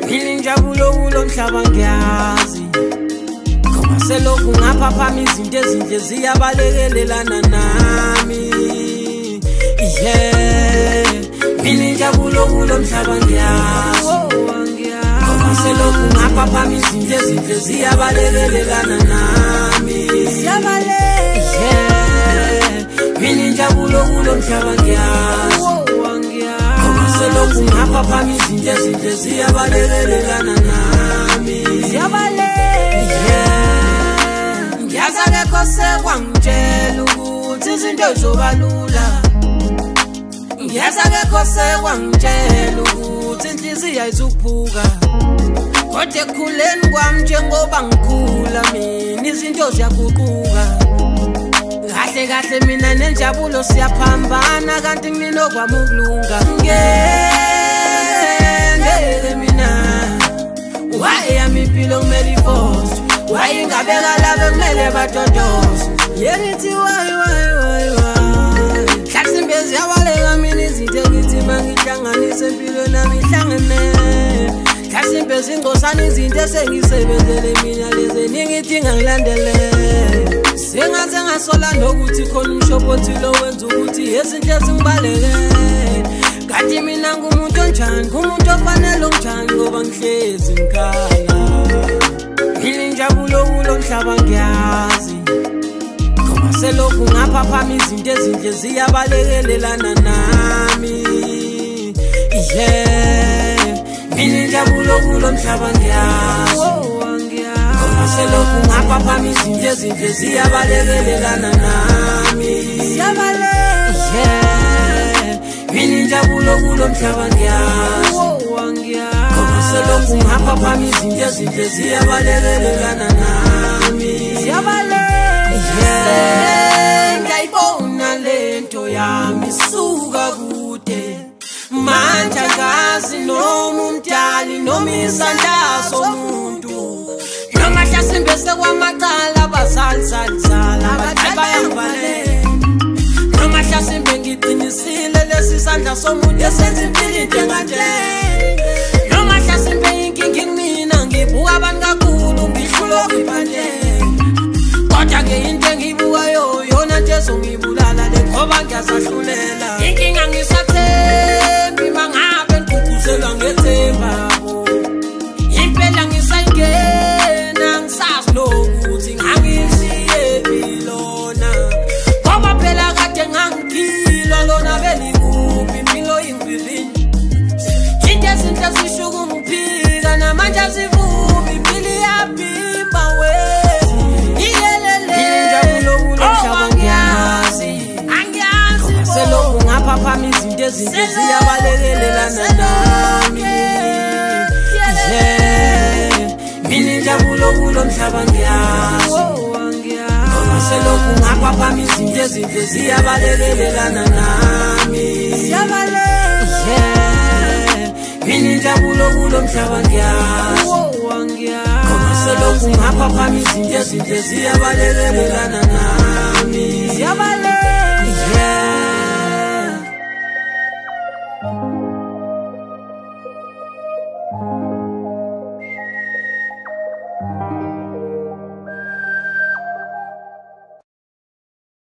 Ngilinjabulo kulo mhlaba ngiyazi ngoba selokhu ngaphapha izinto ezinhle ziyabalekelelana nami. Yeah, ngilinjabulo kulo mhlaba ngiyazi ngoba selokhu ngaphapha izinto ezinhle ziyabalekelelana nami. Yeah, ngilinjabulo kulo mhlaba ngiyazi selokhu ngaphapha izinto ezinhle ziyabalekelelana nami. Ngiyazi akekho sekwangitshela ukuthi izinto zizoba lula. Ngiyazi akekho sekwangitshela ukuthi inhliziyo ayizukuphuka. Kodwa ekukhuleni kwami njengoba ngikhula mina izinto ziyaguquka. Kahle kahle mina nenjabulo siyaphambana kanti mina okwami ukulunga. Ngeke mina why yami impilo kumele iforce, why ingabeka laba kumele badodose. Yenithi why hlathi imbezi yabaleka mina izinto engithi mangihlanganise empilweni nami ihlangene. Hlathi imbezi ingosana izinto esengisebenzele mina lezi ningithi ngangilandele. Sengaze ngasola nokuthi khona umshophothi lo wenza ukuthi izinto ezingibaleke. Kanti mina ngumuntu onjani, ngumuntu ofanele onjani ngoba ngihlezi ngikhala. Ngilinjabulo kulo mhlaba ngiyazi ngoba selokhu ngaphapha izinto ezinhle ziyabalekelelana nami. Yeah, ngilinjabulo kulo mhlaba ngiyazi selokhu ngaphapha izinto ezinhle ziyabalekelelana nami. Yeah, ngilinjabulo kulo mhlaba ngiyazi ngoba selokhu ngaphapha izinto ezinhle ziyabalekelelana nami. Yeah, ngiyayibona lento yami isuka kude manje angazi noma umdali noma isandla somuntu. Simbese kwamacala abazali bayangivale. Noma hlasimbe ngiqinisile lesi sandla somuntu esenza impilo into enganje. Noma hlasimbe inkinga kimina ngibuka abantu kakhulu ngihlulo kwiphandle. Kodwa ke into engiyibukayo yona nje ezongibulala le ngoba ngiyasahlulela. Inkinga ngisathembi mangabe ngigqugquzelwa ngethemba. Impela ngisayingena ngisazi nokuthi ngangisiye bilona ngoba phela kade ngangigilwa lona belikuphi impilo ingivivini. Into ezinhle zishuka ungiphika namanje azivubi impilo iyabhimba we. Ngilinjabulo kulo mhlaba ngiyazi selokhu ngaphapha izinto ezinhle ziyabalekelelana nami. Ngilinjabulo kulo mhlaba ngiyazi ngoba selokhu ngaphapha izinto ezinhle ziyabalekelelana nami. Yeah, ngilinjabulo kulo mhlaba ngiyazi ngoba selokhu ngaphapha izinto ezinhle ziyabalekelelana nami.